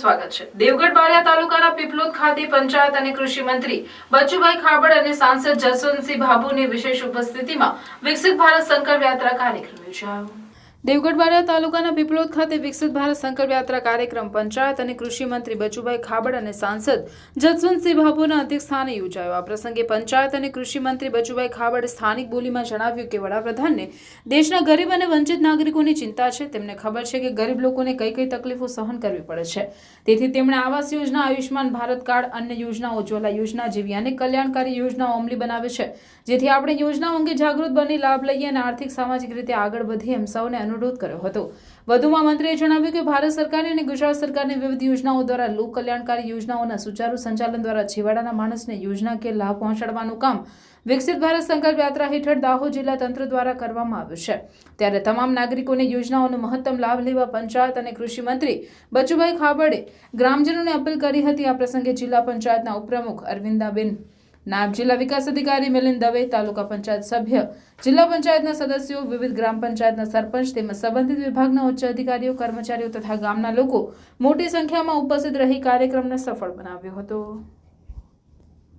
સ્વાગત છે। દેવગઢ બારિયા તાલુકાના પીપલોદ ખાતે પંચાયત અને કૃષિ મંત્રી બચુભાઈ ખાબડ અને સાંસદ જસવંતસિંહ ભાભુની વિશેષ ઉપસ્થિતિમાં વિકસિત ભારત સંકલ્પ યાત્રા કાર્યક્રમ યોજાયો। દેવગઢ બારિયા તાલુકાના પીપલોદ ખાતે વિકસિત ભારત સંકલ્પ યાત્રા કાર્યક્રમ પંચાયત અને કૃષિ મંત્રી બચુભાઈ ખાબડ અને સાંસદ જસવંતસિંહ ભાભુના અધ્યક્ષસ્થાને યોજાયો। આ પ્રસંગે પંચાયત અને કૃષિ મંત્રી બચુભાઈ ખાબડે સ્થાનિક બોલીમાં જણાવ્યું કે વડાપ્રધાનને દેશના ગરીબ અને વંચિત નાગરિકોની ચિંતા છે। તેમને ખબર છે કે ગરીબ લોકોને કઈ કઈ તકલીફો સહન કરવી પડે છે, તેથી તેમણે આવાસ યોજના, આયુષ્માન ભારત કાર્ડ, અન્ય યોજનાઓ, ઉજ્જવલા યોજના જેવી અનેક કલ્યાણકારી યોજનાઓ અમલી બનાવે છે, જેથી આપણે યોજનાઓ અંગે જાગૃત બની લાભ લઈએ અને આર્થિક સામાજિક રીતે આગળ વધીએ એમ સૌને અનુરોધ કર્યો હતો। વધુમાં મંત્રીએ જણાવ્યું કે ભારત સરકારની અને ગુજરાત સરકારની વિવિધ યોજનાઓ દ્વારા લોક કલ્યાણકારી યોજનાઓના સુચારુ સંચાલન દ્વારા છેવાડાના માણસને યોજનાકીય લાભ પહોંચાડવાનું કામ વિકસિત ભારત સંકલ્પ યાત્રા હેઠળ દાહોદ જિલ્લા તંત્ર દ્વારા કરવામાં આવ્યું છે। ત્યારે તમામ નાગરિકોને યોજનાઓનો મહત્તમ લાભ લેવા પંચાયત અને કૃષિ મંત્રી બચુભાઈ ખાબડે ગ્રામજનોને અપીલ કરી હતી। આ પ્રસંગે જિલ્લા પંચાયતના ઉપપ્રમુખ અરવિંદાબેન, નાયબ જિલ્લા વિકાસ અધિકારી મિલિંદ દવે, તાલુકા પંચાયત સભ્ય, જિલ્લા પંચાયતના સદસ્યો, વિવિધ ગ્રામ પંચાયતના સરપંચ તેમજ સંબંધિત વિભાગના ઉચ્ચ અધિકારીઓ, કર્મચારીઓ તથા ગામના લોકો મોટી સંખ્યામાં ઉપસ્થિત રહી કાર્યક્રમને સફળ બનાવ્યો હતો।